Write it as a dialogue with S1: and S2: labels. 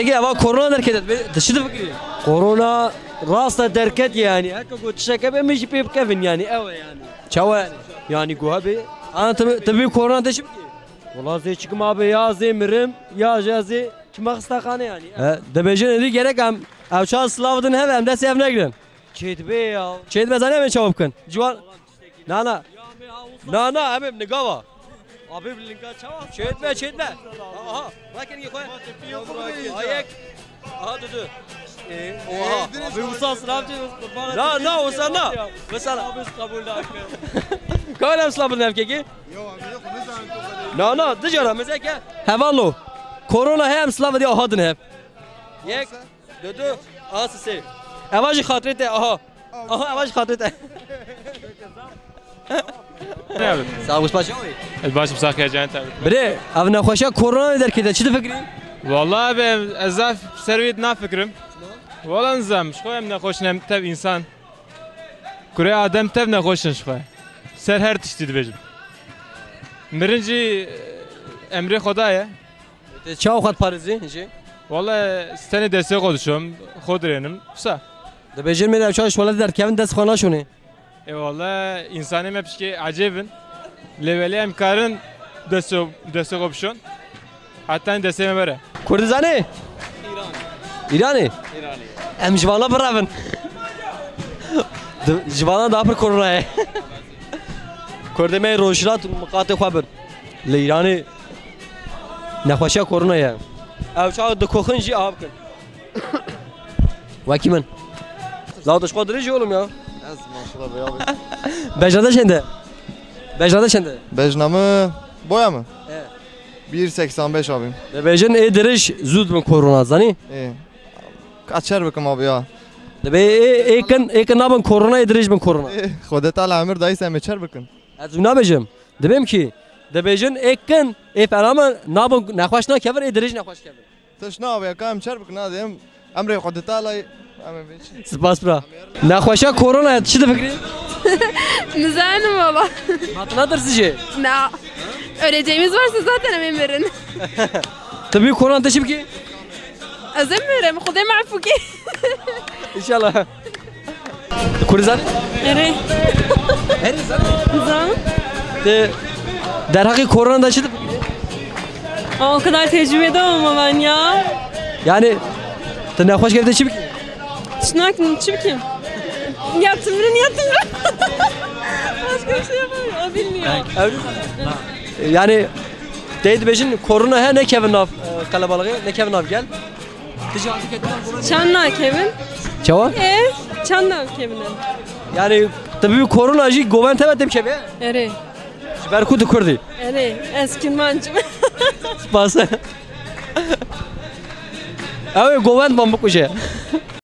S1: ki ama korona derken dışı da fikri.
S2: Korona rasta derket yani. Hakka go tşaka be miş pep kevin yani. Ev yani.
S1: Çava yani.
S2: Yani go abi.
S1: Ana tabii korona dışı ki.
S2: Valla ze çıkım abi ya zemirim ya jazi çımak istakane yani.
S1: Debejin eli gerek am. Avşan Slav'dın hem de sevne girin.
S2: Çet be ya.
S1: Çeyt bezane mi çabuk kın? Civan. Nana. Nana abim ne gava.
S2: Abi bilinka çava.
S1: Çeyt be. Aha. Bakın ki koy. Ayak. Aha dudu. Oha.
S2: Abi usan sınavcı kurban.
S1: Na usan na. Usan.
S2: Abi kabul da.
S1: Kavale Slav'dın erkeki. Na dışarı mesela hevallo. Korona hem Slav diye ahadın hep. Yek. Dudu. Asısı. Evacı hatırete aha. Aha evacı hatırete. Sağ ol başa oy.
S3: الباش مساك يا جانت
S1: Bre, ev nekhoşa korona der ki de çi fikri?
S3: والله ابي ازاف سرويت نافكرم والله نظام شويه من خوشنا تب انسان كوري ادم تب نخوشن شويه سر هر تشتي دبجم مرنجي امري خدايا
S1: Çav xat Paris'i.
S3: والله استني دسي قدشم خودرينم بسا
S1: De bejir mi de çav şola der Kevin des khana şunu.
S3: اي والله انساني ما بشكي عجيبن ليفلي امكارن دسو قبشون حتى دسي مبره
S1: Kurdizani? İrani. Em jvala bravın. Jvala da per korona ye. Kurdeme rojrat mukate xabir. Le İrani nekhoşa korona ye. Ev çav de koxun ji abkın. Vakimin. Zavdaş qadırıcı oğlum ya.
S4: Az maşallah be abi.
S1: Bejrada şimdi. Bejrada şimdi.
S4: Bejnamı boya mı?
S1: Evet.
S4: 1.85 abim.
S1: De bejin ediriş zud mu korona zani?
S4: İyi. Kaçar bakım abi ya.
S1: De be ekin nabın korona ediriş mi korona?
S4: Xodet al amir dayı sen meçer bakın.
S1: Az ne bejim? Debem ki de bejin ekin ama nabın nekhoş na kever ediriş nekhoş kever.
S4: Taş ne abi ya kam çer bakın hadi hem amri xodet al ay.
S1: Spas bra. Nekhoşa korona çi de fikri?
S5: Güzelim baba.
S1: Matnadır sizce?
S5: Ne? Öleceğimiz varsa zaten emin verin.
S1: Tabii korona da şimdi
S5: Azim verin. Kudem afuki.
S1: inşallah. Kurizani?
S5: Ere.
S1: Her insan.
S5: Güzel.
S1: De derhaki korona da şimdi
S5: O kadar tecrübe edemem ama ben ya.
S1: yani de nekhoş geldi şimdi
S5: Şınak kim? Yattım yattım. Başka bir şey yapamıyor. O bilmiyor.
S1: yani deydi bejin korona he ne Kevin av kalabalığı ne Kevin av gel.
S5: Çanla Kevin.
S1: Çava?
S5: Çanla Kevin'in.
S1: Yani tabii korona ji govern evet dem kebe.
S5: Ere.
S1: Berkutu kurdi.
S5: Ere. Eskin mancım.
S1: Spas. Evet govern bambuk bir şey.